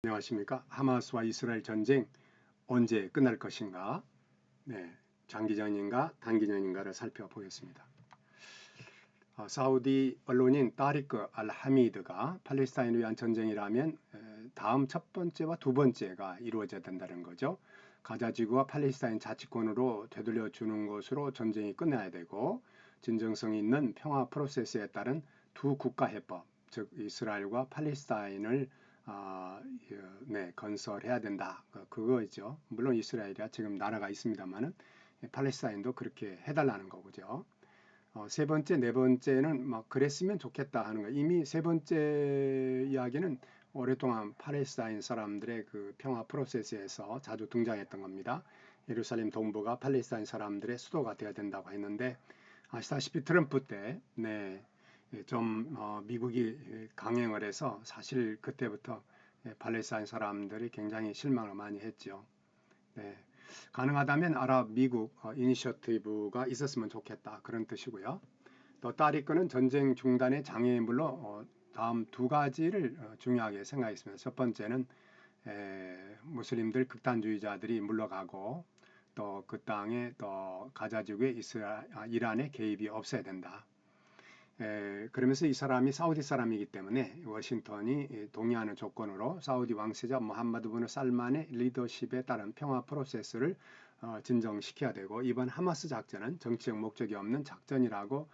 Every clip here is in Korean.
안녕하십니까? 하마스와 이스라엘 전쟁 언제 끝날 것인가? 네, 장기전인가 단기전인가를 살펴보겠습니다. 사우디 언론인 따리크 알 하미드가 팔레스타인을 위한 전쟁이라면 다음 첫 번째와 두 번째가 이루어져야 된다는 거죠. 가자 지구와 팔레스타인 자치권으로 되돌려 주는 것으로 전쟁이 끝나야 되고 진정성 있는 평화 프로세스에 따른 두 국가 해법, 즉 이스라엘과 팔레스타인을 건설해야 된다. 그거죠. 물론 이스라엘이야 지금 나라가 있습니다만은 팔레스타인도 그렇게 해달라는 거죠. 세 번째, 네 번째는 막 그랬으면 좋겠다 하는 거. 이미 세 번째 이야기는 오랫동안 팔레스타인 사람들의 그 평화 프로세스에서 자주 등장했던 겁니다. 예루살렘 동부가 팔레스타인 사람들의 수도가 되어야 된다고 했는데 아시다시피 트럼프 때, 좀 미국이 강행을 해서 사실 그때부터 팔레스타인 사람들이 굉장히 실망을 많이 했죠. 네. 가능하다면 아랍 미국 이니셔티브가 있었으면 좋겠다 그런 뜻이고요. 또 따리크는 전쟁 중단의 장애물로 다음 두 가지를 중요하게 생각했습니다. 첫 번째는 무슬림들 극단주의자들이 물러가고 또 그 땅에 또 가자 지구에 이란의 개입이 없어야 된다. 그러면서 이 사람이 사우디 사람이기 때문에 워싱턴이 동의하는 조건으로 사우디 왕세자 무함마드 분 살만의 리더십에 따른 평화 프로세스를 진정시켜야 되고 이번 하마스 작전은 정치적 목적이 없는 작전이라고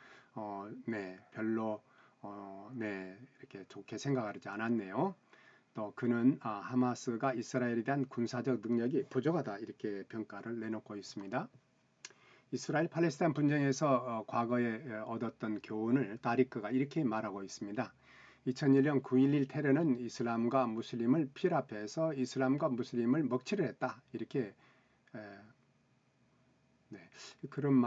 별로 이렇게 좋게 생각하지 않았네요. 또 그는 하마스가 이스라엘에 대한 군사적 능력이 부족하다 이렇게 평가를 내놓고 있습니다. 이스라엘 팔레스타인 분쟁에서 과거에 얻었던 교훈을 다리크가 이렇게 말하고 있습니다. 2001년 9.11 테러는 이슬람과 무슬림을 필합해서 이슬람과 무슬림을 먹칠을 했다. 이렇게 그런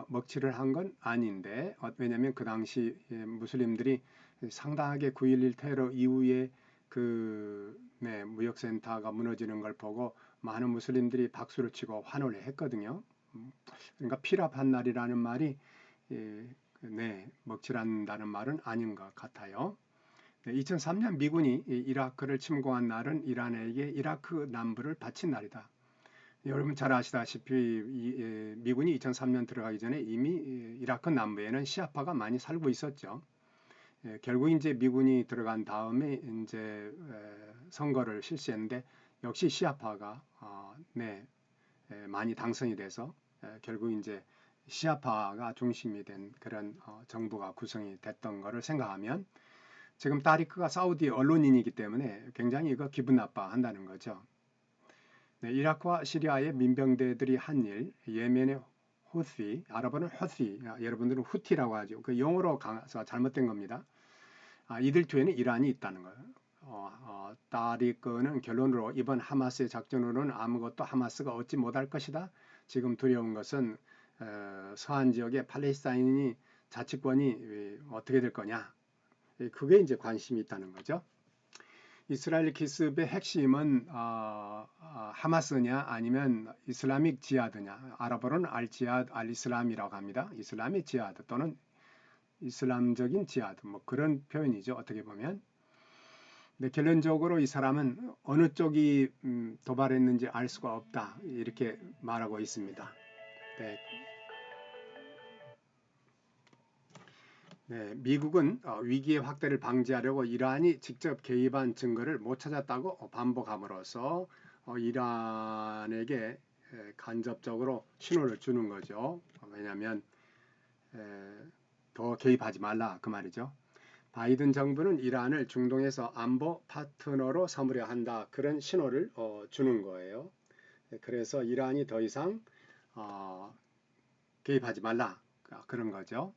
먹칠을 한 건 아닌데 왜냐하면 그 당시 무슬림들이 상당하게 9.11 테러 이후에 무역센터가 무너지는 걸 보고 많은 무슬림들이 박수를 치고 환호를 했거든요. 그러니까 필합한 날이라는 말이 먹칠한다는 말은 아닌 것 같아요. 2003년 미군이 이라크를 침공한 날은 이란에게 이라크 남부를 바친 날이다. 여러분 잘 아시다시피 미군이 2003년 들어가기 전에 이미 이라크 남부에는 시아파가 많이 살고 있었죠. 결국 이제 미군이 들어간 다음에 이제 선거를 실시했는데 역시 시아파가 많이 당선이 돼서 결국 이제 시아파가 중심이 된 그런 정부가 구성이 됐던 것을 생각하면 지금 따리크가 사우디 언론인이기 때문에 굉장히 이거 기분 나빠한다는 거죠. 이라크와 시리아의 민병대들이 한 일, 예멘의 후티, 아랍어는 후티, 여러분들은 후티라고 하죠. 그 영어로 가서 잘못된 겁니다. 이들 뒤에는 이란이 있다는 거예요. 따리크는 결론으로 이번 하마스의 작전으로는 아무것도 하마스가 얻지 못할 것이다. 지금 두려운 것은 서한 지역의 팔레스타인이 자치권이 어떻게 될 거냐. 그게 이제 관심이 있다는 거죠. 이스라엘 기습의 핵심은 하마스냐 아니면 이슬라믹 지하드냐. 아랍어로는 알지하드, 알이슬람이라고 합니다. 이슬람의 지하드 또는 이슬람적인 지하드 뭐 그런 표현이죠. 어떻게 보면. 근데 결론적으로 이 사람은 어느 쪽이 도발했는지 알 수가 없다. 이렇게 말하고 있습니다. 미국은 위기의 확대를 방지하려고 이란이 직접 개입한 증거를 못 찾았다고 반복함으로써 이란에게 간접적으로 신호를 주는 거죠. 왜냐하면 더 개입하지 말라 그 말이죠. 바이든 정부는 이란을 중동에서 안보 파트너로 삼으려 한다. 그런 신호를 주는 거예요. 그래서 이란이 더 이상 개입하지 말라. 그런 거죠.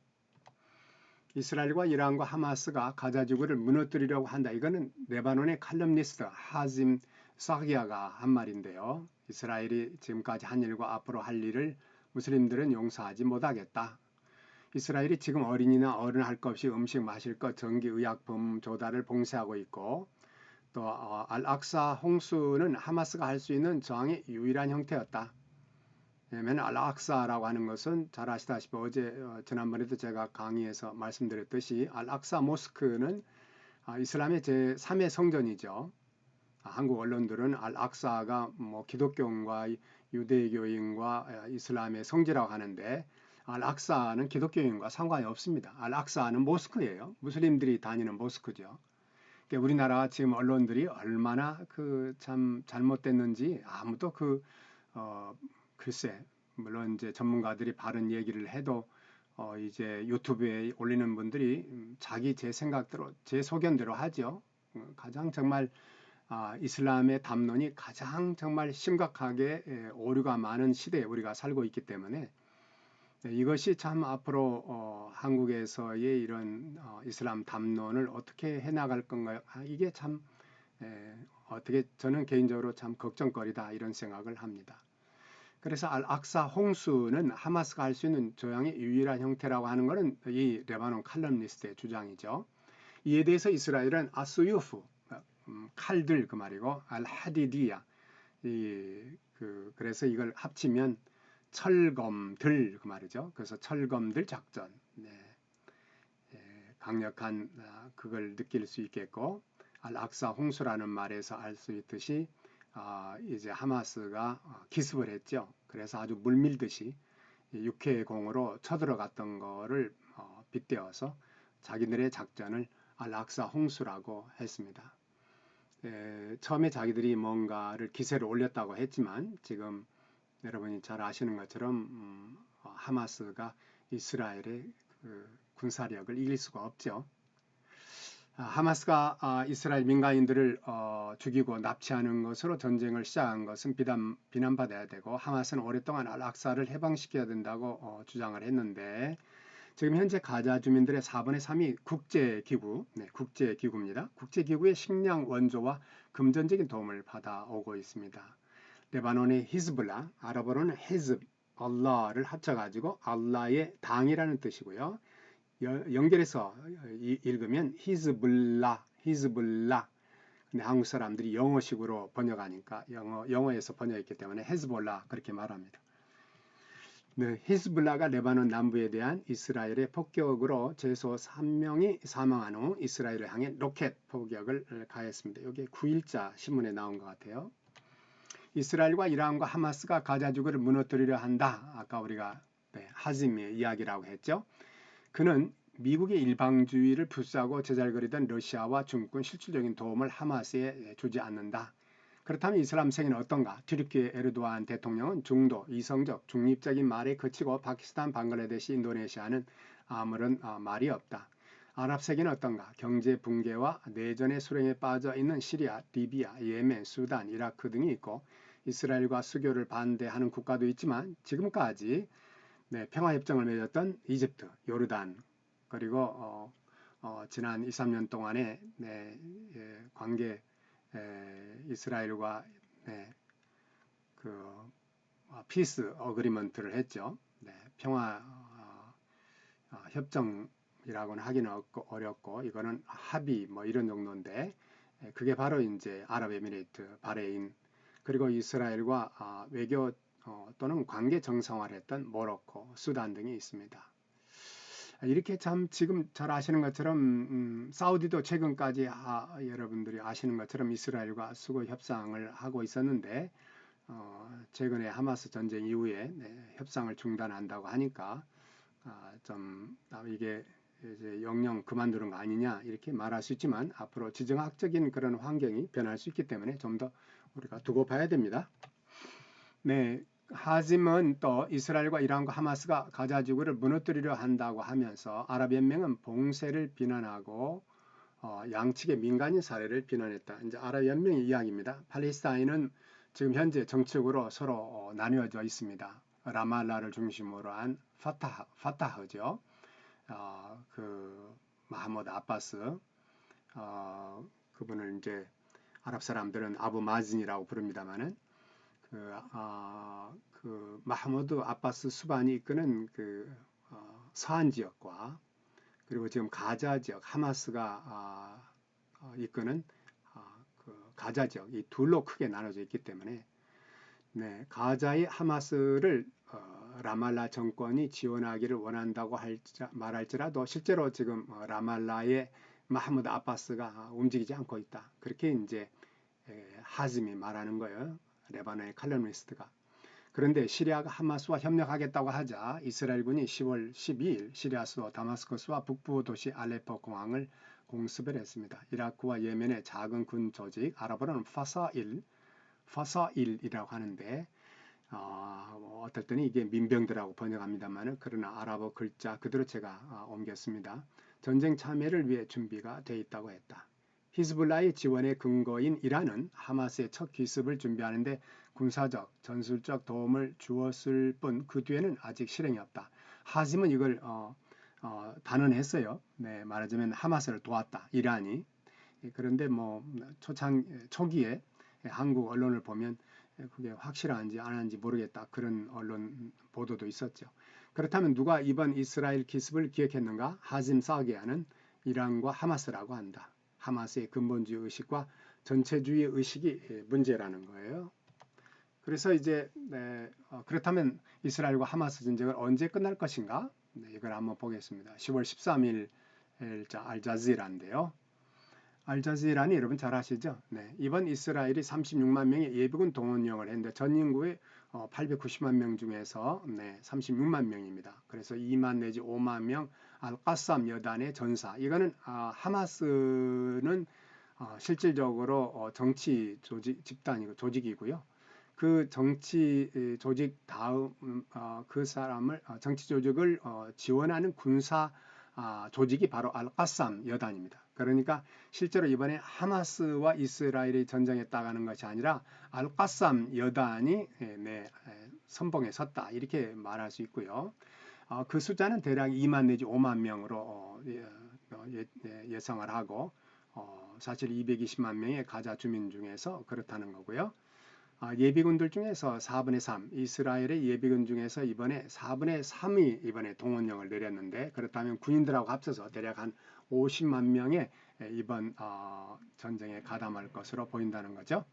이스라엘과 이란과 하마스가 가자지구를 무너뜨리려고 한다. 이거는 레바논의 칼럼니스트 하짐 사기야가 한 말인데요. 이스라엘이 지금까지 한 일과 앞으로 할 일을 무슬림들은 용서하지 못하겠다. 이스라엘이 지금 어린이나 어른 할 것 없이 음식 마실 것, 전기, 의약품 조달을 봉쇄하고 있고 또 알악사 홍수는 하마스가 할 수 있는 저항의 유일한 형태였다. 왜냐하면 알악사라고 하는 것은 잘 아시다시피 어제 지난번에도 제가 강의에서 말씀드렸듯이 알악사 모스크는 이슬람의 제3의 성전이죠. 한국 언론들은 알악사가 뭐 기독교인과 유대교인과 이슬람의 성지라고 하는데 알악사는 기독교인과 상관이 없습니다. 알악사는 모스크예요. 무슬림들이 다니는 모스크죠. 그러니까 우리나라 지금 언론들이 얼마나 그 참 잘못됐는지 아무도 어, 글쎄 물론 이제 전문가들이 바른 얘기를 해도 이제 유튜브에 올리는 분들이 자기 제 생각대로 제 소견대로 하죠. 가장 정말 이슬람의 담론이 가장 정말 심각하게 오류가 많은 시대에 우리가 살고 있기 때문에 이것이 참 앞으로 한국에서의 이런 이슬람 담론을 어떻게 해나갈 건가요? 이게 참 어떻게 저는 개인적으로 참 걱정거리다 이런 생각을 합니다. 그래서 알악사 홍수는 하마스가 할 수 있는 조약의 유일한 형태라고 하는 것은 이 레바논 칼럼니스트의 주장이죠. 이에 대해서 이스라엘은 아스유프 칼들 그 말이고 알하디디야 그래서 이걸 합치면 철검들 그 말이죠. 그래서 철검들 작전 네, 강력한 그걸 느낄 수 있겠고 알악사 홍수라는 말에서 알 수 있듯이 이제 하마스가 기습을 했죠. 그래서 아주 물밀듯이 육해공으로 쳐들어갔던 거를 빗대어서 자기들의 작전을 알악사 홍수라고 했습니다. 처음에 자기들이 뭔가를 기세를 올렸다고 했지만 지금 여러분이 잘 아시는 것처럼 하마스가 이스라엘의 그 군사력을 이길 수가 없죠. 하마스가 이스라엘 민간인들을 죽이고 납치하는 것으로 전쟁을 시작한 것은 비난받아야 되고 하마스는 오랫동안 알악사를 해방시켜야 된다고 주장을 했는데 지금 현재 가자 주민들의 4분의 3이 국제기구, 국제기구입니다. 국제기구의 식량 원조와 금전적인 도움을 받아오고 있습니다. 레바논의 히즈블라, 아랍어로는 헤즈브, 알라를 합쳐가지고 알라의 당이라는 뜻이고요. 연결해서 읽으면 히즈블라. 근데 한국 사람들이 영어식으로 번역하니까 영어에서 번역했기 때문에 헤즈볼라 그렇게 말합니다. 네, 히즈블라가 레바논 남부에 대한 이스라엘의 폭격으로 최소 3명이 사망한 후 이스라엘을 향해 로켓 포격을 가했습니다. 여기 9일자 신문에 나온 것 같아요. 이스라엘과 이란과 하마스가 가자지구를 무너뜨리려 한다. 아까 우리가 하짐의 이야기라고 했죠. 그는 미국의 일방주의를 불사하고 제잘거리던 러시아와 중국은 실질적인 도움을 하마스에 주지 않는다. 그렇다면 이슬람 세계는 어떤가? 튀르키예 에르도안 대통령은 중도, 이성적, 중립적인 말에 그치고 파키스탄, 방글라데시, 인도네시아는 아무런 말이 없다. 아랍 세계는 어떤가? 경제 붕괴와 내전의 수렁에 빠져 있는 시리아, 리비아, 예멘, 수단, 이라크 등이 있고 이스라엘과 수교를 반대하는 국가도 있지만 지금까지 평화협정을 맺었던 이집트, 요르단 그리고 지난 2, 3년 동안의 관계 이스라엘과 그 피스 어그리먼트를 했죠. 평화 협정이라고는 하기는 어렵고 이거는 합의 뭐 이런 정도인데 그게 바로 이제 아랍에미레이트, 바레인 그리고 이스라엘과 외교 또는 관계 정상화를 했던 모로코, 수단 등이 있습니다. 이렇게 참 지금 잘 아시는 것처럼 사우디도 최근까지 여러분들이 아시는 것처럼 이스라엘과 수교 협상을 하고 있었는데 최근에 하마스 전쟁 이후에 협상을 중단한다고 하니까 좀 이게 이제 영영 그만두는 거 아니냐 이렇게 말할 수 있지만 앞으로 지정학적인 그런 환경이 변할 수 있기 때문에 좀 더 우리가 두고 봐야 됩니다. 네, 하짐은 또 이스라엘과 이란과 하마스가 가자지구를 무너뜨리려 한다고 하면서 아랍연맹은 봉쇄를 비난하고 양측의 민간인 사례를 비난했다. 이제 아랍연맹의 이야기입니다. 팔레스타인은 지금 현재 정책으로 서로 나뉘어져 있습니다. 라말라를 중심으로 한 파타흐죠. 그 마하모드 아바스 그분을 이제 아랍 사람들은 아부 마진이라고 부릅니다만은 그 마하모드 아바스 수반이 이끄는 서한 지역과 그리고 지금 가자 지역 하마스가 이끄는 그 가자 지역 이 둘로 크게 나눠져 있기 때문에 가자의 하마스를 라말라 정권이 지원하기를 원한다고 말할지라도 실제로 지금 라말라의 마하무드 아바스가 움직이지 않고 있다. 그렇게 이제 하즘이 말하는 거예요. 레바논의 칼럼니스트가. 그런데 시리아가 하마스와 협력하겠다고 하자 이스라엘군이 10월 12일 시리아 수도 다마스커스와 북부 도시 알레포 공항을 공습을 했습니다. 이라크와 예멘의 작은 군 조직 아랍어로는 파사일이라고 하는데 어떨 때는 이게 민병대라고 번역합니다만 그러나 아랍어 글자 그대로 제가 옮겼습니다. 전쟁 참여를 위해 준비가 돼 있다고 했다. 히즈볼라의 지원의 근거인 이란은 하마스의 첫 기습을 준비하는데 군사적, 전술적 도움을 주었을 뿐 그 뒤에는 아직 실행이 없다. 하지만 이걸 단언했어요. 네, 말하자면 하마스를 도왔다. 이란이. 그런데 뭐 초기에 한국 언론을 보면 그게 확실한지 안 한지 모르겠다. 그런 언론 보도도 있었죠. 그렇다면 누가 이번 이스라엘 기습을 기획했는가? 하짐 사게아는 이란과 하마스라고 한다. 하마스의 근본주의 의식과 전체주의 의식이 문제라는 거예요. 그래서 이제 그렇다면 이스라엘과 하마스 전쟁은 언제 끝날 것인가? 이걸 한번 보겠습니다. 10월 13일 알자지라인데요. 알자지라는 여러분 잘 아시죠? 네, 이번 이스라엘이 36만 명의 예비군 동원령을 했는데 전 인구의 890만 명 중에서 36만 명입니다. 그래서 2만 내지 5만 명 알까쌈 여단의 전사. 이거는 하마스는 실질적으로 정치 조직 집단이고 조직이고요. 그 정치 조직 다음 그 사람을 정치 조직을 지원하는 군사 조직이 바로 알까쌈 여단입니다. 그러니까 실제로 이번에 하마스와 이스라엘이 전쟁했다가는 것이 아니라 알까쌈 여단이 선봉에 섰다 이렇게 말할 수 있고요. 그 숫자는 대략 2만 내지 5만 명으로 예상을 하고 사실 220만 명의 가자 주민 중에서 그렇다는 거고요. 예비군들 중에서 4분의 3, 이스라엘의 예비군 중에서 이번에 4분의 3이 이번에 동원령을 내렸는데 그렇다면 군인들하고 합쳐서 대략 한 50만 명의 이번 전쟁에 가담할 것으로 보인다는 거죠.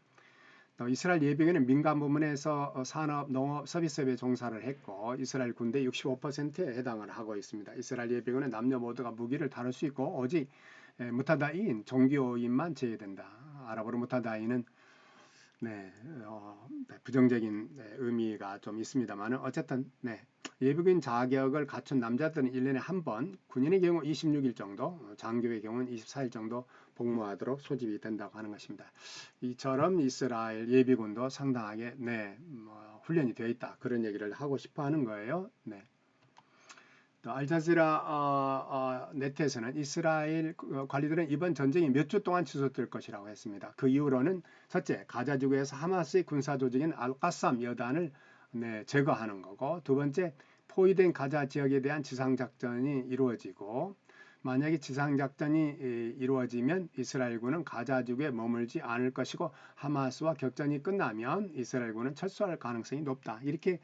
또 이스라엘 예비군은 민간 부문에서 산업, 농업, 서비스업에 종사를 했고 이스라엘 군대 65%에 해당을 하고 있습니다. 이스라엘 예비군은 남녀 모두가 무기를 다룰 수 있고 오직 무타다인 종교인만 제외된다. 아랍어로 무타다인은 부정적인 의미가 좀 있습니다만 어쨌든 예비군 자격을 갖춘 남자들은 1년에 한 번, 군인의 경우 26일 정도, 장교의 경우는 24일 정도 복무하도록 소집이 된다고 하는 것입니다. 이처럼 이스라엘 예비군도 상당하게 훈련이 되어 있다. 그런 얘기를 하고 싶어 하는 거예요. 알자지라 네트에서는 이스라엘 관리들은 이번 전쟁이 몇 주 동안 지속될 것이라고 했습니다. 그 이후로는 첫째, 가자 지구에서 하마스의 군사 조직인 알까쌈 여단을 제거하는 거고, 두 번째, 포위된 가자 지역에 대한 지상작전이 이루어지고, 만약에 지상작전이 이루어지면 이스라엘군은 가자 지구에 머물지 않을 것이고 하마스와 격전이 끝나면 이스라엘군은 철수할 가능성이 높다. 이렇게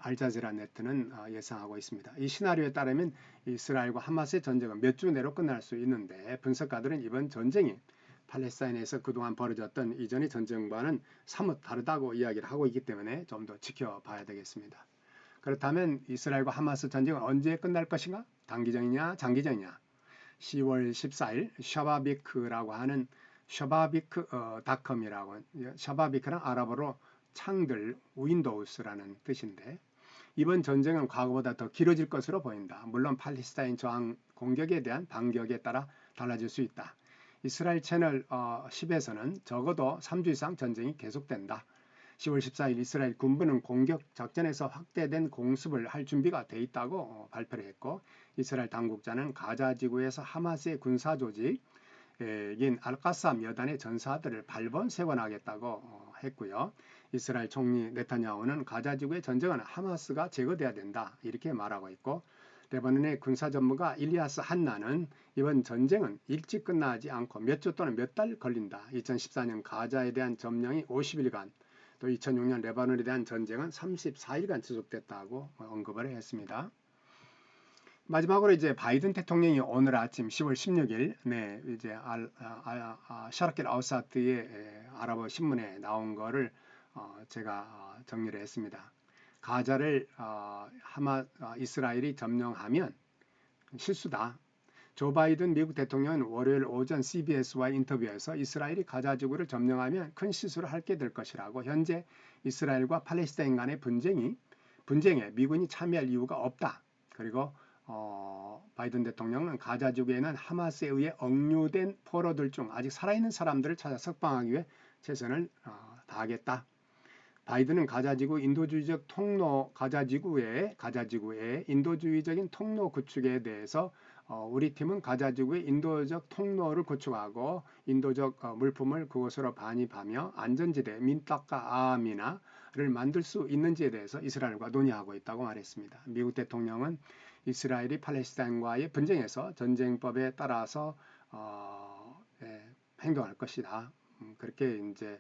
알자지라 네트는 예상하고 있습니다. 이 시나리오에 따르면 이스라엘과 하마스의 전쟁은 몇 주 내로 끝날 수 있는데 분석가들은 이번 전쟁이 팔레스타인에서 그동안 벌어졌던 이전의 전쟁과는 사뭇 다르다고 이야기를 하고 있기 때문에 좀 더 지켜봐야 되겠습니다. 그렇다면 이스라엘과 하마스 전쟁은 언제 끝날 것인가? 단기전이냐 장기전이냐? 10월 14일 샤바비크라고 하는 샤바비크닷컴이라고 샤바비크는 아랍어로 창들 윈도우스라는 뜻인데 이번 전쟁은 과거보다 더 길어질 것으로 보인다. 물론 팔레스타인 저항 공격에 대한 반격에 따라 달라질 수 있다. 이스라엘 채널 10에서는 적어도 3주 이상 전쟁이 계속된다. 10월 14일 이스라엘 군부는 공격 작전에서 확대된 공습을 할 준비가 돼 있다고 발표를 했고 이스라엘 당국자는 가자 지구에서 하마스의 군사 조직인 알까쌈 여단의 전사들을 발본 세관하겠다고 했고요. 이스라엘 총리 네타냐후는 가자 지구의 전쟁은 하마스가 제거돼야 된다 이렇게 말하고 있고 레바논의 군사 전문가 일리아스 한나는 이번 전쟁은 일찍 끝나지 않고 몇 주 또는 몇 달 걸린다. 2014년 가자에 대한 점령이 50일간 또 2006년 레바논에 대한 전쟁은 34일간 지속됐다고 언급을 했습니다. 마지막으로 이제 바이든 대통령이 오늘 아침 10월 16일 이제 샤라킬 아우사트의 아랍어 신문에 나온 거를 제가 정리를 했습니다. 가자를 이스라엘이 점령하면 실수다. 조 바이든 미국 대통령은 월요일 오전 CBS와의 인터뷰에서 이스라엘이 가자 지구를 점령하면 큰 실수를 하게 될 것이라고 현재 이스라엘과 팔레스타인 간의 분쟁에 미군이 참여할 이유가 없다. 그리고 바이든 대통령은 가자 지구에는 하마스에 의해 억류된 포로들 중 아직 살아있는 사람들을 찾아 석방하기 위해 최선을 다하겠다. 바이든은 가자지구 인도주의적 통로 가자지구의 인도주의적인 통로 구축에 대해서 우리 팀은 가자지구의 인도적 통로를 구축하고 인도적 물품을 그곳으로 반입하며 안전지대 민타카 아미나를 만들 수 있는지에 대해서 이스라엘과 논의하고 있다고 말했습니다. 미국 대통령은 이스라엘이 팔레스타인과의 분쟁에서 전쟁법에 따라서 행동할 것이다. 그렇게 이제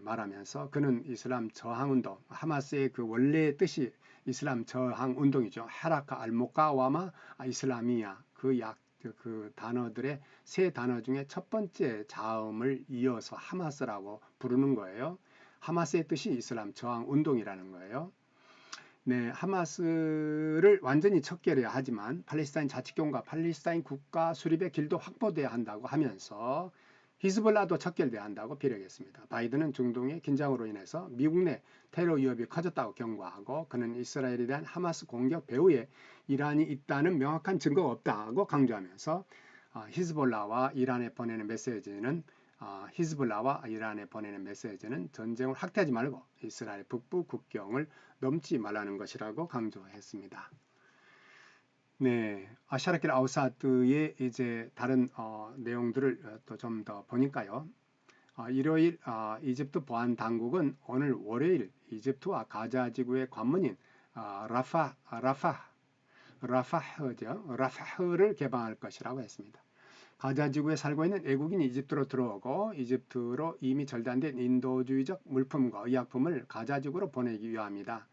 말하면서 그는 이슬람 저항운동, 하마스의 그 원래의 뜻이 이슬람 저항운동이죠. 하라카 알모카와마 이슬라미야 그 단어들의 세 단어 중에 첫 번째 자음을 이어서 하마스라고 부르는 거예요. 하마스의 뜻이 이슬람 저항운동이라는 거예요. 네, 하마스를 완전히 척결해야 하지만 팔레스타인 자치경과 팔레스타인 국가 수립의 길도 확보돼야 한다고 하면서 히즈볼라도 척결돼야 한다고 비력했습니다. 바이든은 중동의 긴장으로 인해서 미국 내 테러 위협이 커졌다고 경고하고 그는 이스라엘에 대한 하마스 공격 배후에 이란이 있다는 명확한 증거가 없다고 강조하면서 히즈볼라와 이란에 보내는 메시지는 전쟁을 확대하지 말고 이스라엘 북부 국경을 넘지 말라는 것이라고 강조했습니다. 네, 샤라킬 아우사드의 이제 다른 내용들을 또 좀 더 보니까요. 일요일 이집트 보안 당국은 오늘 월요일 이집트와 가자 지구의 관문인 라파흐를 개방할 것이라고 했습니다. 가자 지구에 살고 있는 외국인이 이집트로 들어오고 이집트로 이미 절단된 인도주의적 물품과 의약품을 가자 지구로 보내기 위함이다.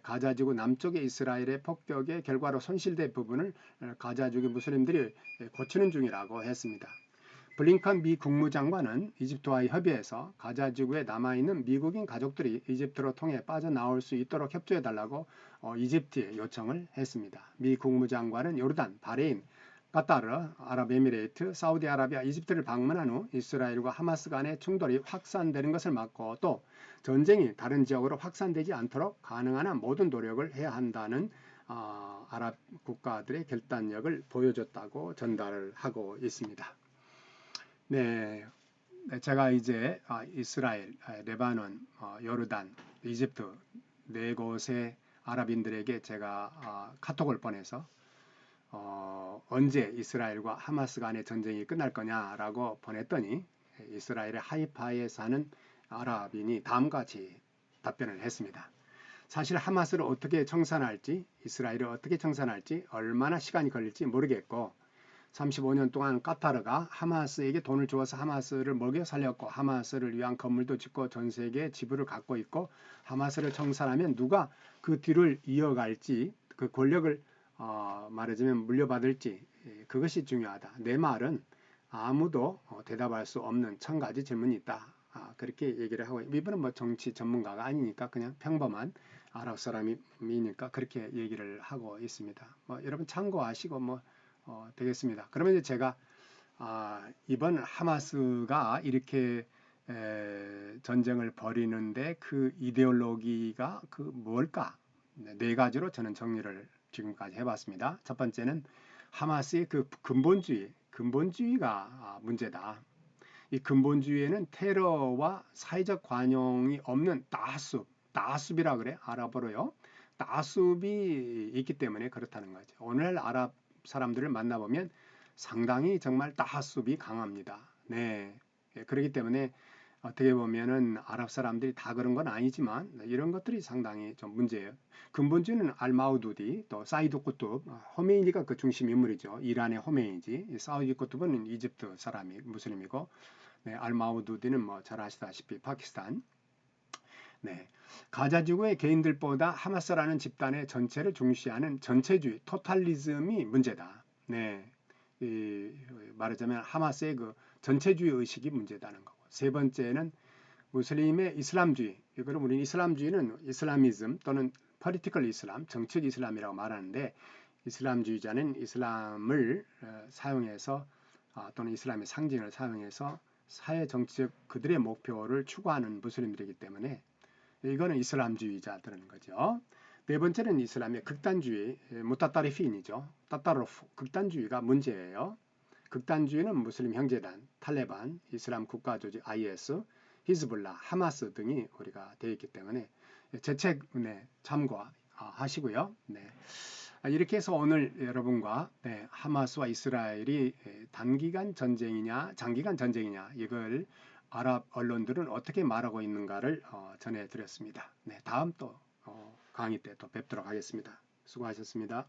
가자 지구 남쪽의 이스라엘의 폭격의 결과로 손실된 부분을 가자 지구 무슬림들이 고치는 중이라고 했습니다. 블링컨 미 국무장관은 이집트와의 협의에서 가자 지구에 남아있는 미국인 가족들이 이집트로 통해 빠져나올 수 있도록 협조해달라고 이집트에 요청을 했습니다. 미 국무장관은 요르단, 바레인, 카타르, 아랍에미레이트, 사우디아라비아, 이집트를 방문한 후 이스라엘과 하마스 간의 충돌이 확산되는 것을 막고 또 전쟁이 다른 지역으로 확산되지 않도록 가능한 한 모든 노력을 해야 한다는 아랍 국가들의 결단력을 보여줬다고 전달을 하고 있습니다. 네, 제가 이제 이스라엘, 레바논, 요르단, 이집트 네 곳의 아랍인들에게 제가 카톡을 보내서 언제 이스라엘과 하마스 간의 전쟁이 끝날 거냐라고 보냈더니 이스라엘의 하이파에 사는 아랍인이 다음과 같이 답변을 했습니다. 사실 하마스를 어떻게 청산할지, 이스라엘을 어떻게 청산할지 얼마나 시간이 걸릴지 모르겠고 35년 동안 카타르가 하마스에게 돈을 주어서 하마스를 먹여 살렸고 하마스를 위한 건물도 짓고 전 세계에 지부를 갖고 있고 하마스를 청산하면 누가 그 뒤를 이어갈지 그 권력을 말하자면 물려받을지 그것이 중요하다. 내 말은 아무도 대답할 수 없는 1000가지 질문이 있다. 그렇게 얘기를 하고 이분은 뭐 정치 전문가가 아니니까 그냥 평범한 아랍 사람이니까 그렇게 얘기를 하고 있습니다. 뭐 여러분 참고하시고 뭐 되겠습니다. 그러면 이제 제가 이번 하마스가 이렇게 전쟁을 벌이는데 그 이데올로기가 그 뭘까? 네 가지로 저는 정리를 지금까지 해봤습니다. 첫 번째는 하마스의 그 근본주의가 문제다. 이 근본주의에는 테러와 사회적 관용이 없는 따숩이라 그래 아랍어로요. 따숩이 있기 때문에 그렇다는 거죠. 오늘 아랍 사람들을 만나보면 상당히 정말 따숩이 강합니다. 네, 그렇기 때문에 어떻게 보면은 아랍 사람들이 다 그런 건 아니지만 이런 것들이 상당히 좀 문제예요. 근본주의는 알마우두디 또 사이드 꾸뚜브 호메이니가 그 중심 인물이죠. 이란의 호메이니지 사이드 꾸뚜브는 이집트 사람이 무슬림이고 네, 알마우두디는 뭐 잘 아시다시피 파키스탄. 네, 가자 지구의 개인들보다 하마스라는 집단의 전체를 중시하는 전체주의 토탈리즘이 문제다. 네, 말하자면 하마스의 그 전체주의 의식이 문제다는 거고. 세 번째는 무슬림의 이슬람주의. 이거를 우리는 이슬람주의는 이슬라미즘 또는 political 이슬람, 정책 이슬람이라고 말하는데 이슬람주의자는 이슬람을 사용해서 또는 이슬람의 상징을 사용해서 사회 정치적 그들의 목표를 추구하는 무슬림들이기 때문에 이거는 이슬람주의자들은 거죠. 네 번째는 이슬람의 극단주의, 무따따리핀이죠. 따따로프, 극단주의가 문제예요. 극단주의는 무슬림 형제단, 탈레반, 이슬람 국가조직 IS, 히즈볼라, 하마스 등이 우리가 되어 있기 때문에 제 책에 참고하시고요. 네. 이렇게 해서 오늘 여러분과 하마스와 이스라엘이 단기간 전쟁이냐 장기간 전쟁이냐 이걸 아랍 언론들은 어떻게 말하고 있는가를 전해드렸습니다. 네, 다음 또 강의 때 또 뵙도록 하겠습니다. 수고하셨습니다.